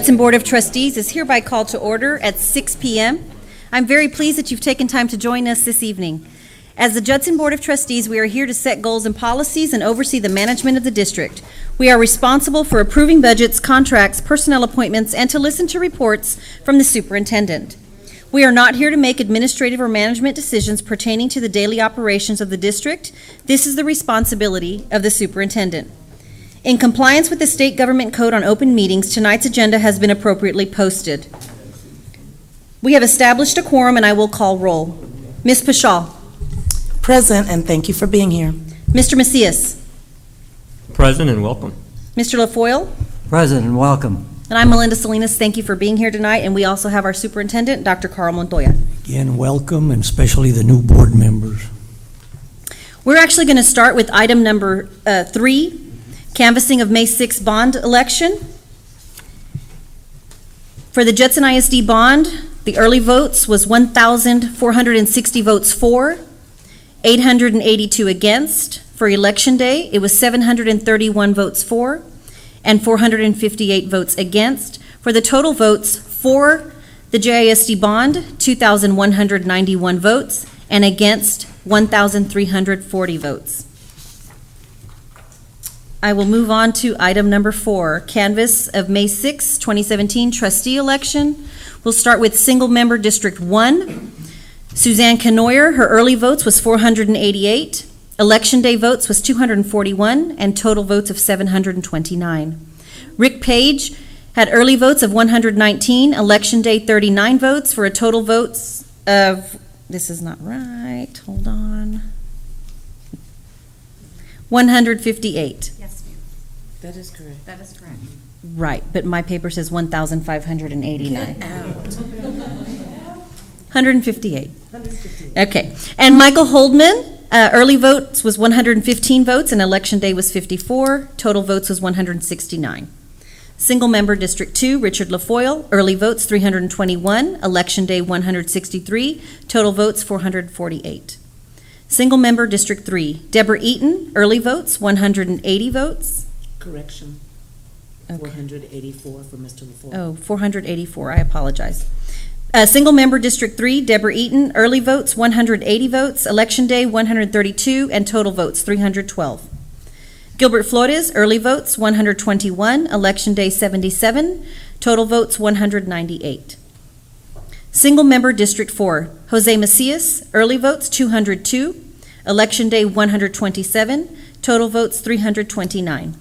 Judson Board of Trustees is hereby called to order at 6 p.m. I'm very pleased that you've taken time to join us this evening. As the Judson Board of Trustees, we are here to set goals and policies and oversee the management of the district. We are responsible for approving budgets, contracts, personnel appointments, and to listen to reports from the superintendent. We are not here to make administrative or management decisions pertaining to the daily operations of the district. This is the responsibility of the superintendent. In compliance with the State Government Code on Open Meetings, tonight's agenda has been appropriately posted. We have established a quorum, and I will call roll. Ms. Pashal. Present, and thank you for being here. Mr. Macias. Present and welcome. Mr. LaFoyle. Present and welcome. And I'm Melinda Salinas. Thank you for being here tonight. And we also have our superintendent, Dr. Carl Montoya. Again, welcome, and especially the new board members. We're actually going to start with item number 3, canvassing of May 6 bond election. For the Judson ISD bond, the early votes was 1,460 votes for, 882 against. For election day, it was 731 votes for and 458 votes against. For the total votes for the JISD bond, 2,191 votes, and against 1,340 votes. I will move on to item number 4, canvass of May 6, 2017 trustee election. We'll start with single member District 1. Suzanne Canoyer, her early votes was 488. Election day votes was 241, and total votes of 729. Rick Page had early votes of 119, election day 39 votes, for a total votes of, this is not right, hold on, 158. Yes, ma'am. That is correct. That is correct. Right, but my paper says 1,589. 158. Okay. And Michael Holdman, early votes was 115 votes, and election day was 54. Total votes was 169. Single member District 2, Richard LaFoyle, early votes 321, election day 163, total votes 448. Single member District 3, Deborah Eaton, early votes 180 votes. Correction. Okay. 484 for Mr. LaFoyle. Oh, 484, I apologize. Single member District 3, Deborah Eaton, early votes 180 votes, election day 132, and total votes 312. Gilbert Flores, early votes 121, election day 77, total votes 198. Single member District 4, Jose Macias, early votes 202, election day 127, total votes 329.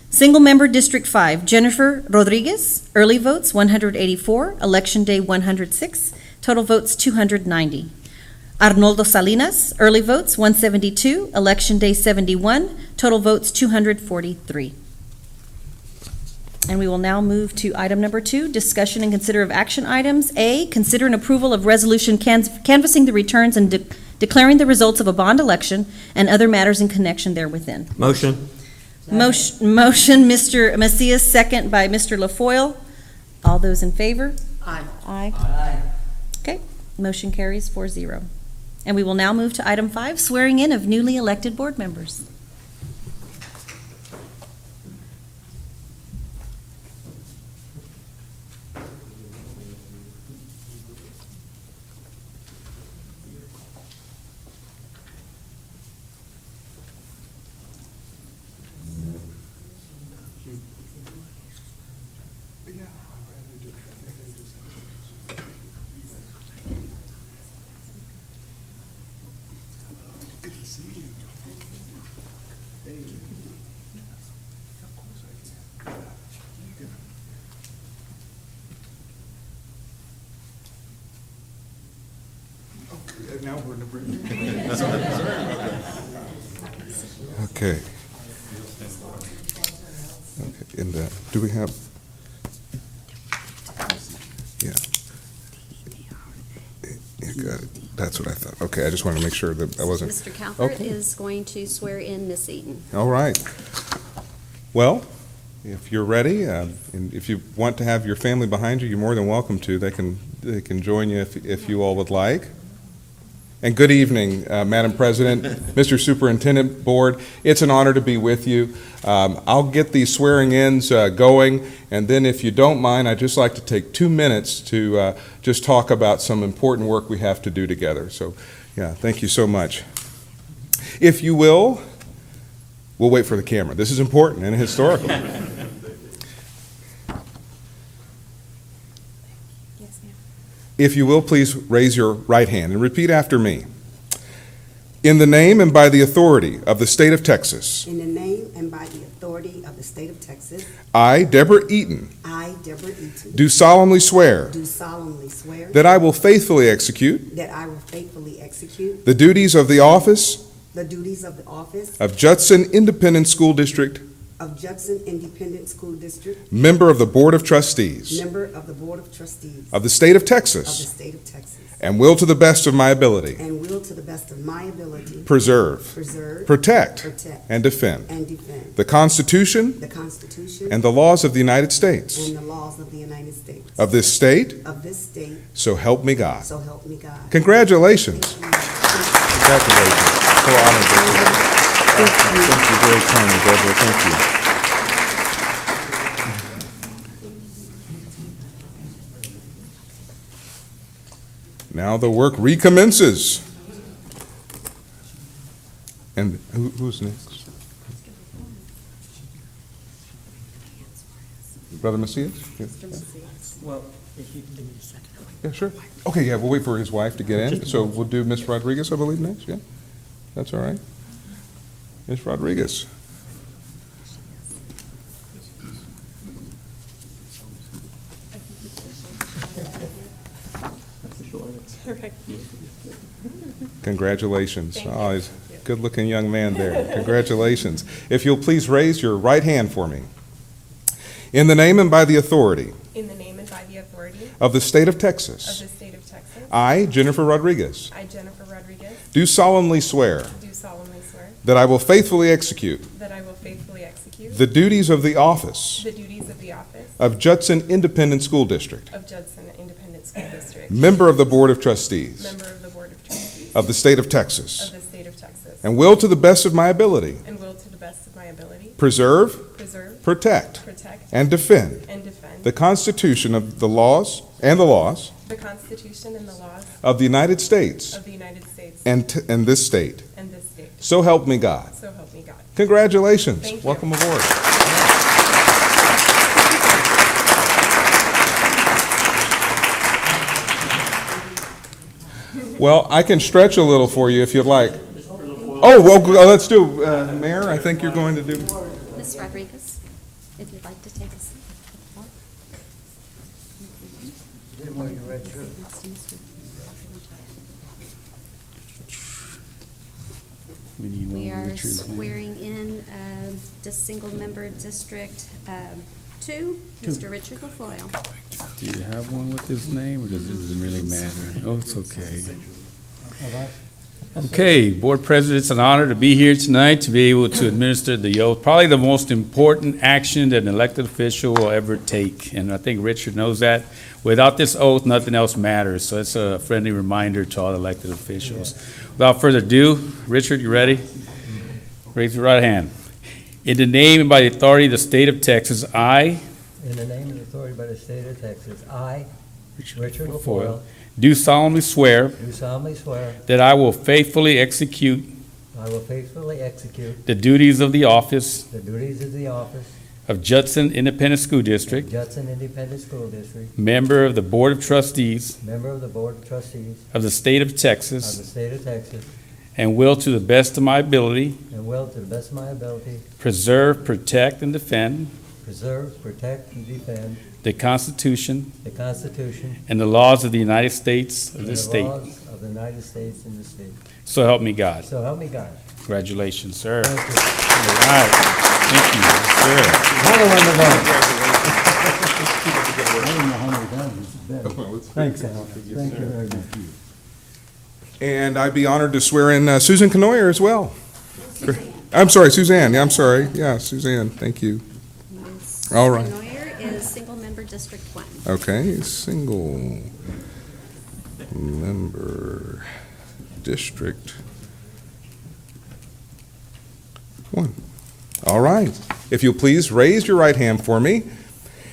Single member District 5, Jennifer Rodriguez, early votes 184, election day 106, total votes 290. Arnoldo Salinas, early votes 172, election day 71, total votes 243. And we will now move to item number 2, discussion and consider of action items. A, consider an approval of resolution canvassing the returns and declaring the results of a bond election and other matters in connection therewithin. Motion. Motion, Mr. Macias, second by Mr. LaFoyle. All those in favor? Aye. Aye. Okay, motion carries 4-0. And we will now move to item 5, swearing in of newly elected board members. Now we're in the break. Okay. Okay. And do we have? Yeah. Yeah, got it. That's what I thought. Okay, I just wanted to make sure that I wasn't. Mr. Calvert Okay. is going to swear in Miss Eaton. All right. Well, if you're ready, and if you want to have your family behind you, you're more than welcome to. They can join you if you all would like. And good evening, Madam President, Mr. Superintendent, Board. It's an honor to be with you. I'll get these swearing-ins going, and then if you don't mind, I'd just like to take 2 minutes to just talk about some important work we have to do together. So, yeah, thank you so much. If you will, we'll wait for the camera. This is important and historical. If you will, please raise your right hand and repeat after me. In the name and by the authority of the state of Texas, In the name and by the authority of the state of Texas, I, Deborah Eaton, I, Deborah Eaton, do solemnly swear do solemnly swear that I will faithfully execute that I will faithfully execute the duties of the office the duties of the office of Judson Independent School District, of Judson Independent School District, member of the Board of Trustees member of the Board of Trustees of the state of of the Texas, state of Texas, and will to the best of my ability and will to the best of my ability preserve, preserve, protect, protect, and defend and defend the Constitution the Constitution and the laws of the United States, and the laws of the United States, of this state, of this state, so help me God. so help me God. Congratulations. Thank you. Congratulations. So honored to see you. Thank you. Very kind, Deborah. Thank you. Now the work recommences. And who's next? Brother Macias? Well, Yeah, sure. Okay, yeah, we'll wait for his wife to get in. So we'll do Miss Rodriguez, I believe, next, yeah? That's all right. Miss Rodriguez. Congratulations. Oh, he's a good-looking young man there. Congratulations. If you'll please raise your right hand for me. In the name and by the authority In the name and by the authority of the state of of Texas, the state of Texas, I, Jennifer Rodriguez, I, Jennifer Rodriguez, do solemnly swear do solemnly swear that I will faithfully execute that I will faithfully execute the duties of the office the duties of the office of Judson Independent School District, of Judson Independent School District, member of the Board of Trustees member of the Board of Trustees of the state of of Texas, the state of Texas, and will to the best of my ability and will to the best of my ability preserve, preserve, protect, protect, and defend and defend the Constitution of the laws and the laws the Constitution and the laws of the United States of the United States and this state. and this state. So help me God. So help me God. Congratulations. Thank you. Welcome aboard. Well, I can stretch a little for you if you'd like. Oh, well, let's do, Mayor, I think you're going to do. Ms. Rodriguez, if you'd like to take a seat. We are swearing in the single-member District 2, Mr. Richard LaFoyle. Do you have one with his name, or does it doesn't really matter? Oh, it's okay. Okay, Board President, it's an honor to be here tonight, to be able to administer the oath, probably the most important action that an elected official will ever take, and I think Richard knows that. Without this oath, nothing else matters, so it's a friendly reminder to all elected officials. Without further ado, Richard, you ready? Raise your right hand. In the name and by the authority of the state of Texas, I, in the name and authority by the state of Texas, I, Richard LaFoyle, do solemnly swear do solemnly swear that I will faithfully execute I will faithfully execute the duties of the office the duties of the office of Judson Independent School of District, Judson Independent School District, member of the Board of Trustees member of the Board of Trustees of the state of of the Texas, state of Texas, and will to the best of my ability and will, to the best of my ability, preserve, protect, and defend preserve, protect, and defend the Constitution the Constitution and the laws of the United States of and this the state. laws of the United States and the state. So help me God. So help me God. Congratulations, sir. Thank you. All right. Thank you, sir. Another one to go. Thanks, Al. Thank you very much. And I'd be honored to swear in Susan Canoyer as well. I'm sorry, Suzanne. Yeah, I'm sorry. Yeah, Suzanne, thank you. Ms. All right. Neuer is single-member District 1. Okay, single member District 1. All right. If you'll please raise your right hand for me.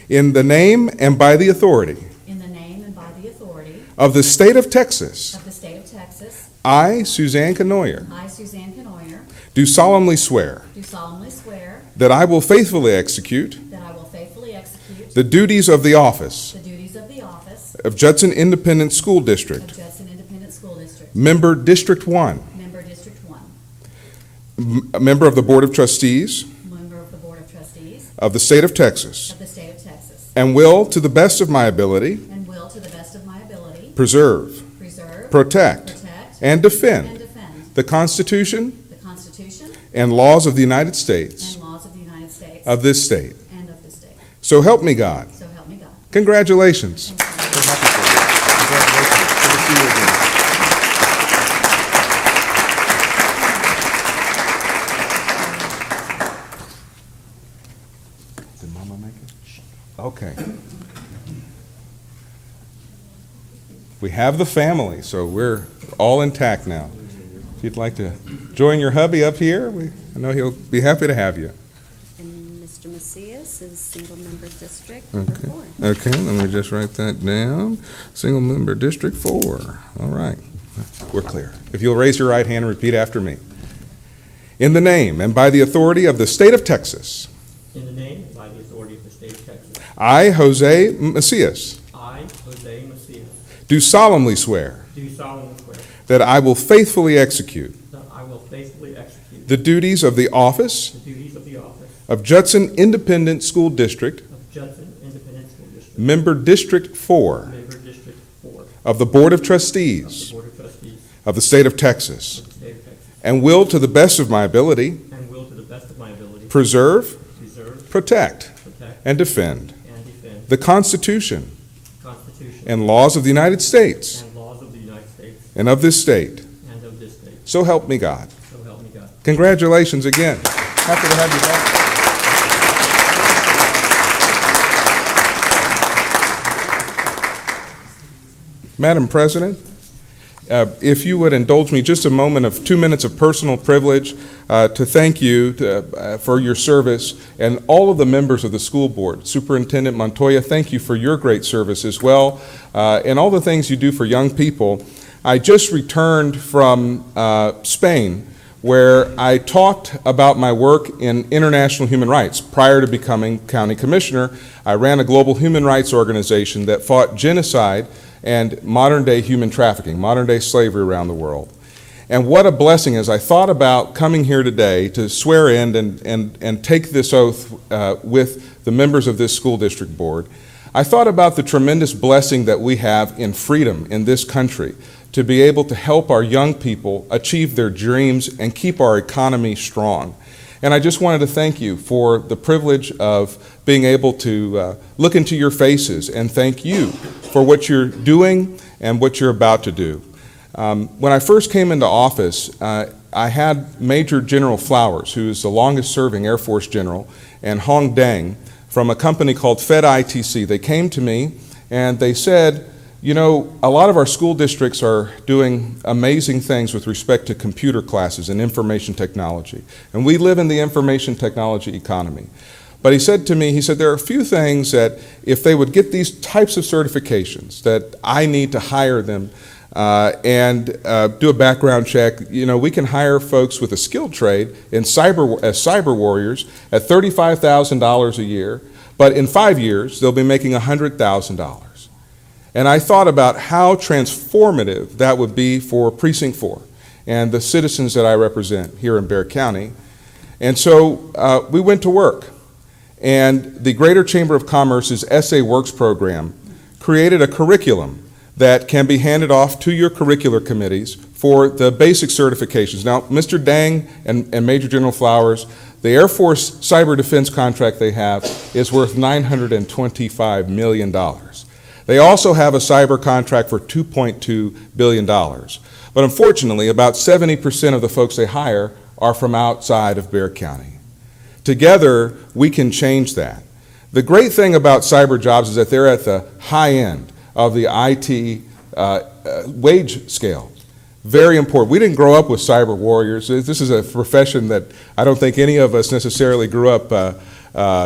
In the name and by the authority In the name and by the authority of the state of Texas, of the state of Texas, I, Suzanne Canoyer, I, Suzanne Canoyer, do solemnly swear do solemnly swear that I will faithfully execute that I will faithfully execute the duties of the office the duties of the office of Judson Independent School of District, Judson Independent School District, Member District 1, Member District 1, a member of the Board of Trustees Member of the Board of Trustees of the state of Texas, of the state of Texas, and will, to the best of my ability, and will, to the best of my ability, preserve, preserve, protect, protect, and defend and defend the Constitution the Constitution and laws of the United States and laws of the United States of this state. and of this state. So help me God. So help me God. Congratulations. Thank you. Did Mama make it? Okay. We have the family, so we're all intact now. If you'd like to join your hubby up here, I know he'll be happy to have you. And Mr. Macias is single member district number Okay. 4. Okay, let me just write that down. Single member District 4. All right, we're clear. If you'll raise your right hand and repeat after me. In the name and by the authority of the state of Texas, In the name and by the authority of the state of Texas, I, Jose Macias, I, Jose Macias, do solemnly swear do solemnly swear that I will faithfully execute that I will faithfully execute the duties of the office the duties of the office of Judson Independent School District, of Judson Independent School District, Member District 4 Member District 4 of the Board of of the Trustees Board of Trustees of the state of Texas, of the state of Texas, and will, to the best of my ability, and will to the best of my ability preserve, preserve, protect, protect, and defend and defend the Constitution the Constitution and laws of the United States and laws of the United States and of this state. and of this state. So help me God. So help me God. Congratulations again. Happy to have you back. Madam President, if you would indulge me just a moment of 2 minutes of personal privilege to thank you for your service, and all of the members of the school board. Superintendent Montoya, thank you for your great service as well, and all the things you do for young people. I just returned from Spain, where I talked about my work in international human rights. Prior to becoming county commissioner, I ran a global human rights organization that fought genocide and modern-day human trafficking, modern-day slavery around the world. And what a blessing as I thought about coming here today to swear in and take this oath with the members of this school district board. I thought about the tremendous blessing that we have in freedom in this country to be able to help our young people achieve their dreams and keep our economy strong. And I just wanted to thank you for the privilege of being able to look into your faces and thank you for what you're doing and what you're about to do. When I first came into office, I had Major General Flowers, who is the longest-serving Air Force general, and Hong Deng from a company called FedITC. They came to me and they said, you know, a lot of our school districts are doing amazing things with respect to computer classes and information technology. And we live in the information technology economy. But he said to me, he said, there are a few things that if they would get these types of certifications, that I need to hire them and do a background check. You know, we can hire folks with a skilled trade as cyber warriors at $35,000 a year, but in 5 years, they'll be making $100,000. And I thought about how transformative that would be for Precinct 4 and the citizens that I represent here in Bexar County. And so we went to work. And the Greater Chamber of Commerce's SA Works program created a curriculum that can be handed off to your curricular committees for the basic certifications. Now, Mr. Dang and Major General Flowers, the Air Force cyber defense contract they have is worth $925 million. They also have a cyber contract for $2.2 billion. But unfortunately, about 70% of the folks they hire are from outside of Bexar County. Together, we can change that. The great thing about cyber jobs is that they're at the high end of the IT wage scale. Very important. We didn't grow up with cyber warriors. This is a profession that I don't think any of us necessarily grew up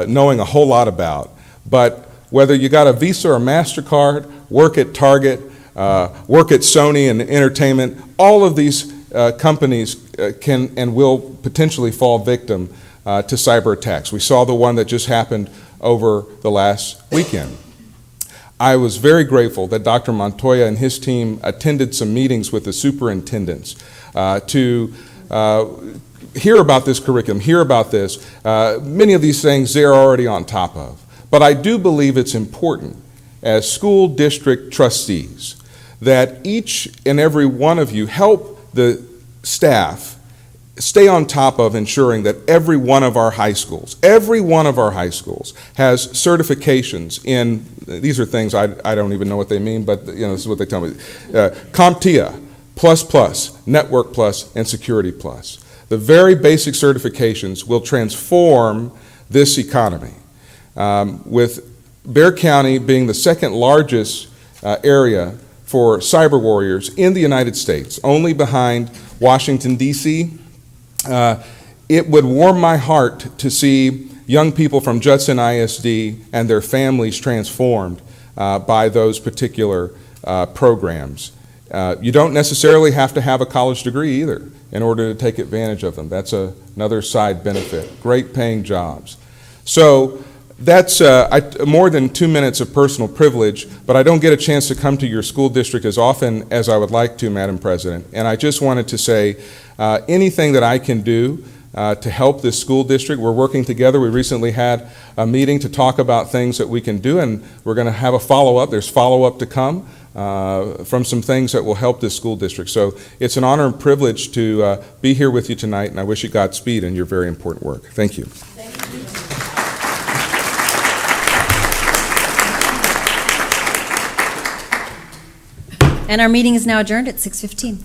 knowing a whole lot about. But whether you got a Visa or MasterCard, work at Target, work at Sony and entertainment, all of these companies can and will potentially fall victim to cyber attacks. We saw the one that just happened over the last weekend. I was very grateful that Dr. Montoya and his team attended some meetings with the superintendents to hear about this curriculum, hear about this. Many of these things they're already on top of. But I do believe it's important as school district trustees that each and every one of you help the staff stay on top of ensuring that every one of our high schools has certifications in, these are things I don't even know what they mean, but this is what they tell me. CompTIA, Plus, Network Plus, and Security Plus. The very basic certifications will transform this economy. With Bexar County being the second largest area for cyber warriors in the United States, only behind Washington, D.C., it would warm my heart to see young people from Judson ISD and their families transformed by those particular programs. You don't necessarily have to have a college degree either in order to take advantage of them. That's another side benefit. Great paying jobs. So that's more than 2 minutes of personal privilege, but I don't get a chance to come to your school district as often as I would like to, Madam President. And I just wanted to say anything that I can do to help this school district. We're working together. We recently had a meeting to talk about things that we can do, and we're going to have a follow-up. There's follow-up to come from some things that will help this school district. So it's an honor and privilege to be here with you tonight, and I wish you Godspeed in your very important work. Thank you. And our meeting is now adjourned at 6:15.